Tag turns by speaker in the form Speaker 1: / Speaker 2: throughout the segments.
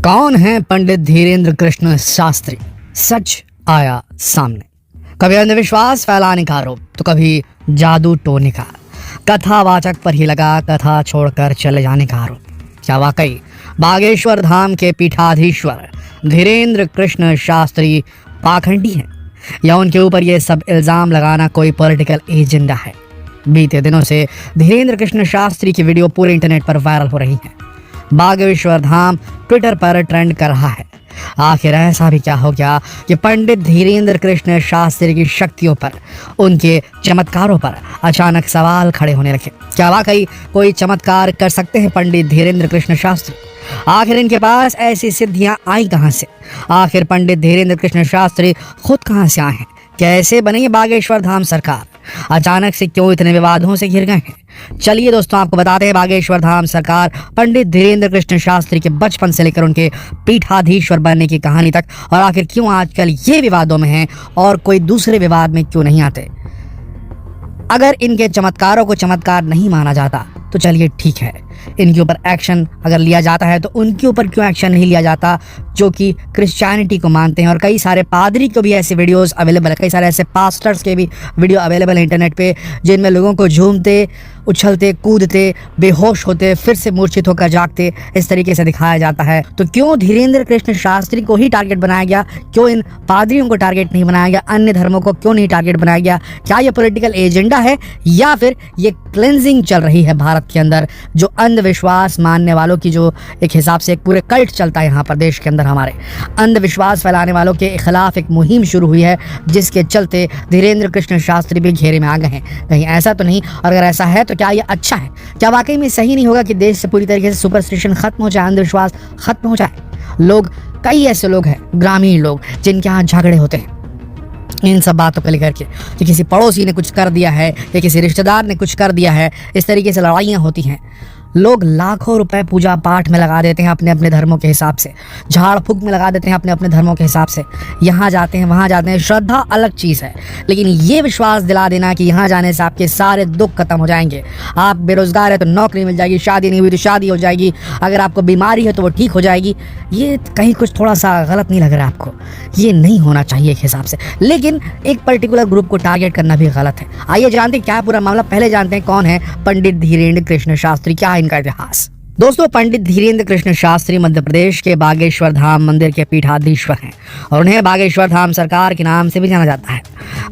Speaker 1: कौन है पंडित धीरेन्द्र कृष्ण शास्त्री? सच आया सामने। कभी अंधविश्वास फैलाने का आरोप तो कभी जादू टोने का, कथावाचक पर ही लगा कथा छोड़कर चले जाने का आरोप। क्या वाकई बागेश्वर धाम के पीठाधीश्वर धीरेन्द्र कृष्ण शास्त्री पाखंडी हैं या उनके ऊपर ये सब इल्जाम लगाना कोई पॉलिटिकल एजेंडा है? बीते दिनों से धीरेन्द्र कृष्ण शास्त्री की वीडियो पूरे इंटरनेट पर वायरल हो रही है। बागेश्वर धाम ट्विटर पर ट्रेंड कर रहा है। आखिर ऐसा भी क्या हो गया कि पंडित धीरेन्द्र कृष्ण शास्त्री की शक्तियों पर, उनके चमत्कारों पर अचानक सवाल खड़े होने लगे? क्या वाकई कोई चमत्कार कर सकते हैं पंडित धीरेन्द्र कृष्ण शास्त्री? आखिर इनके पास ऐसी सिद्धियां आई कहां से? आखिर पंडित धीरेन्द्र कृष्ण शास्त्री खुद कहां से आए हैं? कैसे बनी ये बागेश्वर धाम सरकार? अचानक से क्यों इतने विवादों से घिर गए हैं? चलिए दोस्तों, आपको बताते हैं बागेश्वर धाम सरकार पंडित धीरेन्द्र कृष्ण शास्त्री के बचपन से लेकर उनके पीठाधीश्वर बनने की कहानी तक, और आखिर क्यों आजकल ये विवादों में हैं और कोई दूसरे विवाद में क्यों नहीं आते। अगर इनके चमत्कारों को चमत्कार नहीं माना जाता तो चलिए ठीक है, इनके ऊपर एक्शन अगर लिया जाता है तो उनके ऊपर क्यों एक्शन नहीं लिया जाता जो कि क्रिश्चियनिटी को मानते हैं? और कई सारे पादरी को भी ऐसे वीडियोस अवेलेबल है, कई सारे ऐसे पास्टर्स के भी वीडियो अवेलेबल है इंटरनेट पे, जिनमें लोगों को झूमते, उछलते, कूदते, बेहोश होते, फिर से मूर्छित होकर जागते, इस तरीके से दिखाया जाता है। तो क्यों धीरेन्द्र कृष्ण शास्त्री को ही टारगेट बनाया गया? क्यों इन पादरियों को टारगेट नहीं बनाया गया? अन्य धर्मों को क्यों नहीं टारगेट बनाया गया? क्या ये पॉलिटिकल एजेंडा है या फिर ये क्लेंजिंग चल रही है भारत के अंदर, जो अंधविश्वास मानने वालों की जो एक हिसाब से एक पूरे कल्ट चलता है यहाँ पर देश के अंदर, हमारे अंधविश्वास फैलाने वालों के खिलाफ एक मुहिम शुरू हुई है, जिसके चलते धीरेन्द्र कृष्ण शास्त्री भी घेरे में आ गए हैं। कहीं ऐसा तो नहीं? और अगर ऐसा है तो क्या ये अच्छा है? क्या वाकई में सही नहीं होगा कि देश से पूरी तरीके से सुपरस्टिशन खत्म हो जाए, अंधविश्वास खत्म हो जाए? लोग, कई ऐसे लोग हैं, ग्रामीण लोग, जिनके यहाँ झगड़े होते हैं इन सब बातों को लेकर के कि किसी पड़ोसी ने कुछ कर दिया है या किसी रिश्तेदार ने कुछ कर दिया है, इस तरीके से लड़ाइयाँ होती हैं। लोग लाखों रुपए पूजा पाठ में लगा देते हैं अपने अपने धर्मों के हिसाब से, झाड़ फूक में लगा देते हैं अपने अपने धर्मों के हिसाब से, यहाँ जाते हैं वहाँ जाते हैं। श्रद्धा अलग चीज़ है, लेकिन ये विश्वास दिला देना कि यहाँ जाने से आपके सारे दुख खत्म हो जाएंगे, आप बेरोजगार है तो नौकरी मिल जाएगी, शादी नहीं हुई तो शादी हो जाएगी, अगर आपको बीमारी है तो वो ठीक हो जाएगी, ये कहीं कुछ थोड़ा सा गलत नहीं लग रहा है आपको? ये नहीं होना चाहिए एक हिसाब से, लेकिन एक पर्टिकुलर ग्रुप को टारगेट करना भी गलत है। आइए जानते हैं क्या पूरा मामला। पहले जानते हैं कौन है पंडित धीरेन्द्र कृष्ण शास्त्री, क्या है इनका इतिहास। दोस्तों, पंडित धीरेन्द्र कृष्ण शास्त्री मध्य प्रदेश के बागेश्वर धाम मंदिर के पीठाधीश्वर हैं और उन्हें बागेश्वर धाम सरकार के नाम से भी जाना जाता है।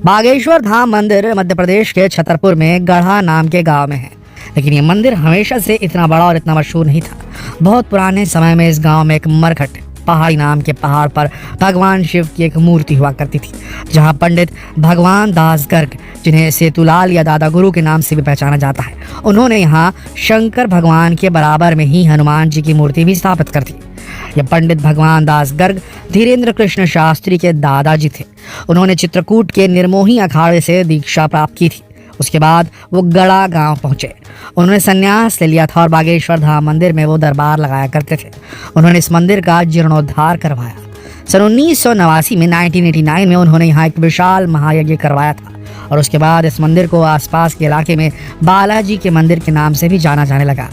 Speaker 1: बागेश्वर धाम मंदिर मध्य प्रदेश के छतरपुर में गढ़ा नाम के गांव में है, लेकिन ये मंदिर हमेशा से इतना बड़ा और इतना मशहूर नहीं था। बहुत पुराने समय में इस गांव में एक मरघट पहाड़ी नाम के पहाड़ पर भगवान शिव की एक मूर्ति हुआ करती थी, जहां पंडित भगवान दास गर्ग, जिन्हें सेतुलाल या दादा गुरु के नाम से भी पहचाना जाता है, उन्होंने यहाँ शंकर भगवान के बराबर में ही हनुमान जी की मूर्ति भी स्थापित कर दी। ये पंडित भगवान दास गर्ग धीरेन्द्र कृष्ण शास्त्री के दादाजी थे। उन्होंने चित्रकूट के निर्मोही अखाड़े से दीक्षा प्राप्त की थी। उसके बाद वो गढ़ा गांव पहुंचे। उन्होंने संन्यास ले लिया था और बागेश्वर धाम मंदिर में वो दरबार लगाया करते थे। उन्होंने इस मंदिर का जीर्णोद्धार करवाया। सन 1989 में 1989 में उन्होंने यहाँ एक विशाल महायज्ञ करवाया था और उसके बाद इस मंदिर को आसपास के इलाके में बालाजी के मंदिर के नाम से भी जाना जाने लगा।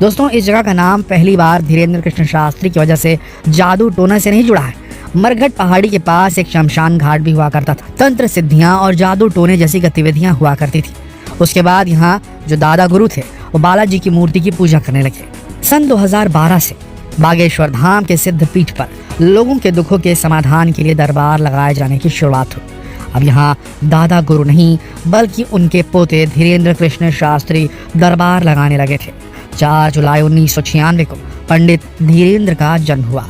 Speaker 1: दोस्तों, इस जगह का नाम पहली बार धीरेन्द्र कृष्ण शास्त्री की वजह से जादू टोना से नहीं जुड़ा है। मरघट पहाड़ी के पास एक शमशान घाट भी हुआ करता था। तंत्र सिद्धियां और जादू टोने जैसी गतिविधियां हुआ करती थी। उसके बाद यहाँ जो दादा गुरु थे वो बालाजी की मूर्ति की पूजा करने लगे। सन 2012 से बागेश्वर धाम के सिद्ध पीठ पर लोगों के दुखों के समाधान के लिए दरबार लगाए जाने की शुरुआत हुई। अब यहाँ दादा गुरु नहीं बल्कि उनके पोते धीरेन्द्र कृष्ण शास्त्री दरबार लगाने लगे थे। 4 जुलाई 1996 को पंडित धीरेन्द्र का जन्म हुआ।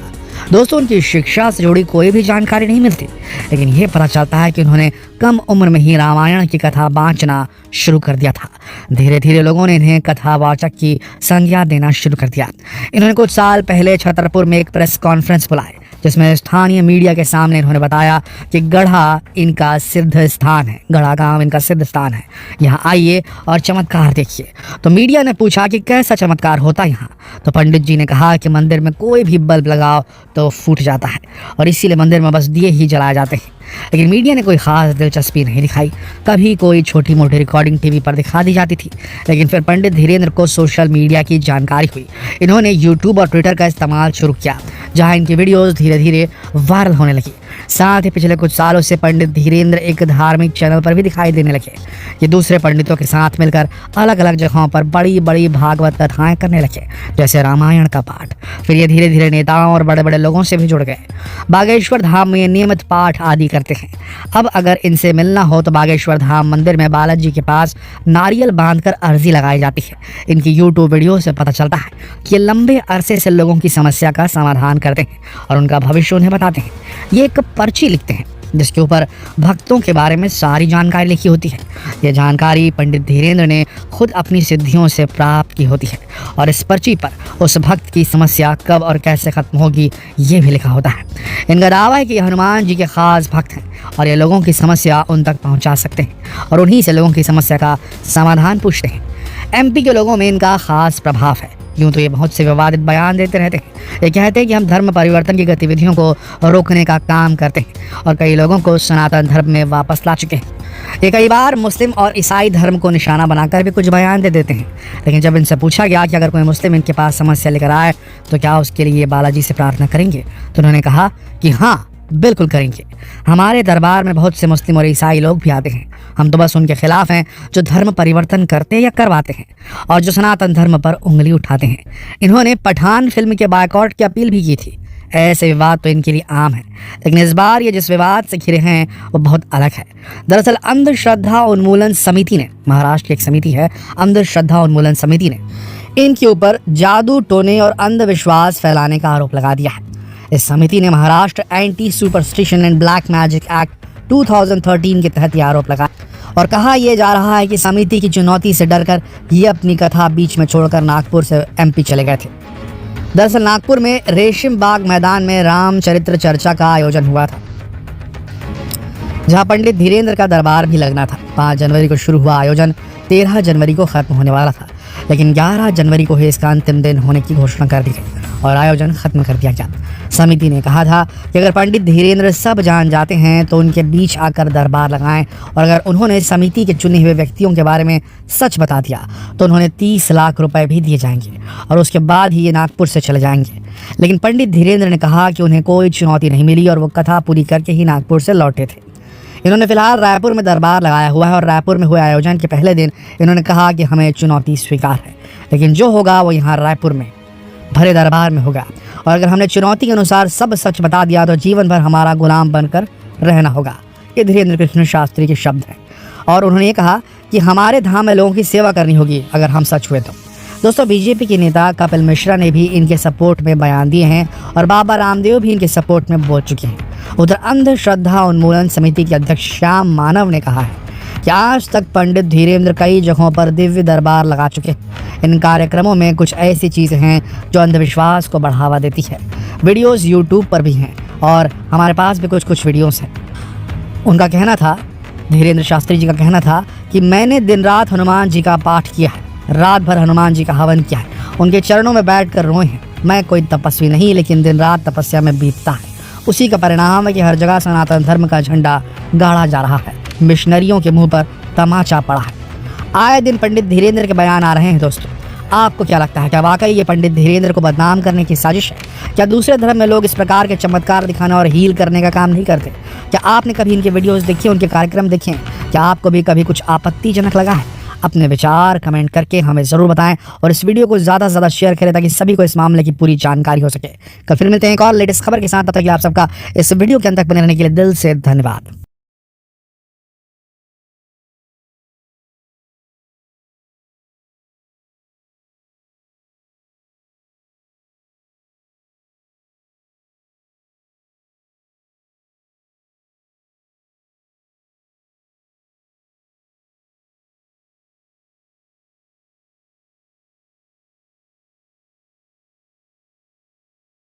Speaker 1: दोस्तों, उनकी शिक्षा से जुड़ी कोई भी जानकारी नहीं मिलती, लेकिन यह पता चलता है कि उन्होंने कम उम्र में ही रामायण की कथा बांचना शुरू कर दिया था। धीरे धीरे लोगों ने इन्हें कथावाचक की संज्ञा देना शुरू कर दिया। इन्होंने कुछ साल पहले छतरपुर में एक प्रेस कॉन्फ्रेंस बुलाई, जिसमें स्थानीय मीडिया के सामने इन्होंने बताया कि गढ़ा इनका सिद्ध स्थान है, गढ़ा गांव इनका सिद्ध स्थान है, यहाँ आइए और चमत्कार देखिए। तो मीडिया ने पूछा कि कैसा चमत्कार होता है यहाँ? तो पंडित जी ने कहा कि मंदिर में कोई भी बल्ब लगाओ तो फूट जाता है और इसीलिए मंदिर में बस दिए ही जलाए जाते हैं। लेकिन मीडिया ने कोई खास दिलचस्पी नहीं दिखाई। कभी कोई छोटी मोटी रिकॉर्डिंग टीवी पर दिखा दी जाती थी, लेकिन फिर पंडित धीरेन्द्र को सोशल मीडिया की जानकारी हुई। इन्होंने यूट्यूब और ट्विटर का इस्तेमाल शुरू किया, जहां इनकी वीडियोस धीरे धीरे वायरल होने लगी। साथ ही पिछले कुछ सालों से पंडित धीरेन्द्र एक धार्मिक चैनल पर भी दिखाई देने लगे। ये दूसरे पंडितों के साथ मिलकर अलग अलग जगहों पर बड़ी बड़ी भागवत कथाएं करने लगे, जैसे रामायण का पाठ। फिर ये धीरे धीरे नेताओं और बड़े बड़े लोगों से भी जुड़ गए। बागेश्वर धाम में नियमित पाठ आदि करते हैं। अब अगर इनसे मिलना हो तो बागेश्वर धाम मंदिर में बालाजी के पास नारियल बांधकर अर्जी लगाई जाती है। इनकी यूट्यूब वीडियो से पता चलता है कि ये लंबे अरसे से लोगों की समस्या का समाधान करते हैं और उनका भविष्य उन्हें बताते हैं। ये एक पर्ची लिखते हैं जिसके ऊपर भक्तों के बारे में सारी जानकारी लिखी होती है। यह जानकारी पंडित धीरेन्द्र ने खुद अपनी सिद्धियों से प्राप्त की होती है और इस पर्ची पर उस भक्त की समस्या कब और कैसे खत्म होगी ये भी लिखा होता है। इनका दावा है कि हनुमान जी के खास भक्त हैं और ये लोगों की समस्या उन तक पहुंचा सकते हैं और उन्हीं से लोगों की समस्या का समाधान पूछते हैं। एमपी के लोगों में इनका खास प्रभाव है। यूँ तो ये बहुत से विवादित बयान देते रहते हैं। ये कहते हैं कि हम धर्म परिवर्तन की गतिविधियों को रोकने का काम करते हैं और कई लोगों को सनातन धर्म में वापस ला चुके हैं। ये कई बार मुस्लिम और ईसाई धर्म को निशाना बनाकर भी कुछ बयान दे देते हैं। लेकिन जब इनसे पूछा गया कि अगर कोई मुस्लिम इनके पास समस्या लेकर आए तो क्या उसके लिए बालाजी से प्रार्थना करेंगे, तो उन्होंने कहा कि हाँ, बिल्कुल करेंगे। हमारे दरबार में बहुत से मुस्लिम और ईसाई लोग भी आते हैं। हम तो बस उनके खिलाफ हैं जो धर्म परिवर्तन करते या करवाते हैं और जो सनातन धर्म पर उंगली उठाते हैं। इन्होंने पठान फिल्म के बायकॉट की अपील भी की थी। ऐसे विवाद तो इनके लिए आम है, लेकिन इस बार ये जिस विवाद से घिरे हैं वो बहुत अलग है। दरअसल अंधश्रद्धा उन्मूलन समिति ने, महाराष्ट्र की एक समिति है अंधश्रद्धा उन्मूलन समिति ने, इनके ऊपर जादू टोने और अंधविश्वास फैलाने का आरोप लगा दिया है। इस समिति ने Maharashtra anti superstition and black magic act 2013 के तहत यह आरोप लगाया और कहा यह जा रहा है कि समिति की चुनौती से डरकर ये अपनी कथा बीच में छोड़कर नागपुर से एमपी चले गए थे। दरअसल नागपुर में रेशम बाग मैदान में रामचरित्र चर्चा का आयोजन हुआ था, जहां पंडित धीरेन्द्र का दरबार भी लगना था। 5 जनवरी को शुरू हुआ आयोजन 13 जनवरी को खत्म होने वाला था, लेकिन 11 जनवरी को ही इसका अंतिम दिन होने की घोषणा कर दी गई और आयोजन खत्म कर दिया गया। समिति ने कहा था कि अगर पंडित धीरेन्द्र सब जान जाते हैं तो उनके बीच आकर दरबार लगाएं और अगर उन्होंने समिति के चुने हुए व्यक्तियों के बारे में सच बता दिया तो उन्होंने 30 लाख रुपए भी दिए जाएंगे और उसके बाद ही ये नागपुर से चले जाएंगे। लेकिन पंडित धीरेन्द्र ने कहा कि उन्हें कोई चुनौती नहीं मिली और वो कथा पूरी करके ही नागपुर से लौटे थे। इन्होंने फिलहाल रायपुर में दरबार लगाया हुआ है और रायपुर में हुए आयोजन के पहले दिन इन्होंने कहा कि हमें चुनौती स्वीकार है, लेकिन जो होगा वो यहाँ रायपुर में भरे दरबार में होगा और अगर हमने चुनौती के अनुसार सब सच बता दिया तो जीवन भर हमारा गुलाम बनकर रहना होगा। ये धीरेन्द्र कृष्ण शास्त्री के शब्द हैं और उन्होंने ये कहा कि हमारे धाम में लोगों की सेवा करनी होगी अगर हम सच हुए तो। दोस्तों, बीजेपी के नेता कपिल मिश्रा ने भी इनके सपोर्ट में बयान दिए हैं और बाबा रामदेव भी इनके सपोर्ट में बोल चुके हैं। उधर अंधश्रद्धा उन्मूलन समिति के अध्यक्ष श्याम मानव ने कहा है कि आज तक पंडित धीरेन्द्र कई जगहों पर दिव्य दरबार लगा चुके हैं। इन कार्यक्रमों में कुछ ऐसी चीज़ें हैं जो अंधविश्वास को बढ़ावा देती है। वीडियोस यूट्यूब पर भी हैं और हमारे पास भी कुछ वीडियोस हैं। उनका कहना था, धीरेन्द्र शास्त्री जी का कहना था कि मैंने दिन रात हनुमान जी का पाठ किया है, रात भर हनुमान जी का हवन किया है, उनके चरणों में बैठ कर रोए हैं। मैं कोई तपस्वी नहीं, लेकिन दिन रात तपस्या में बीतता है। उसी का परिणाम है कि हर जगह सनातन धर्म का झंडा गाड़ा जा रहा है, मिशनरियों के मुंह पर तमाचा पड़ा है। आए दिन पंडित धीरेन्द्र के बयान आ रहे हैं। दोस्तों, आपको क्या लगता है, क्या वाकई ये पंडित धीरेन्द्र को बदनाम करने की साजिश है? क्या दूसरे धर्म में लोग इस प्रकार के चमत्कार दिखाने और हील करने का काम नहीं करते? क्या आपने कभी इनके वीडियोस देखे, उनके कार्यक्रम देखे? क्या आपको भी कभी कुछ आपत्तिजनक लगा है? अपने विचार कमेंट करके हमें ज़रूर बताएं और इस वीडियो को ज़्यादा से ज़्यादा शेयर करें ताकि सभी को इस मामले की पूरी जानकारी हो सके। कल फिर मिलते हैं एक और लेटेस्ट खबर के साथ। तब तक आप सबका इस वीडियो के अंत तक बने रहने के लिए दिल से धन्यवाद।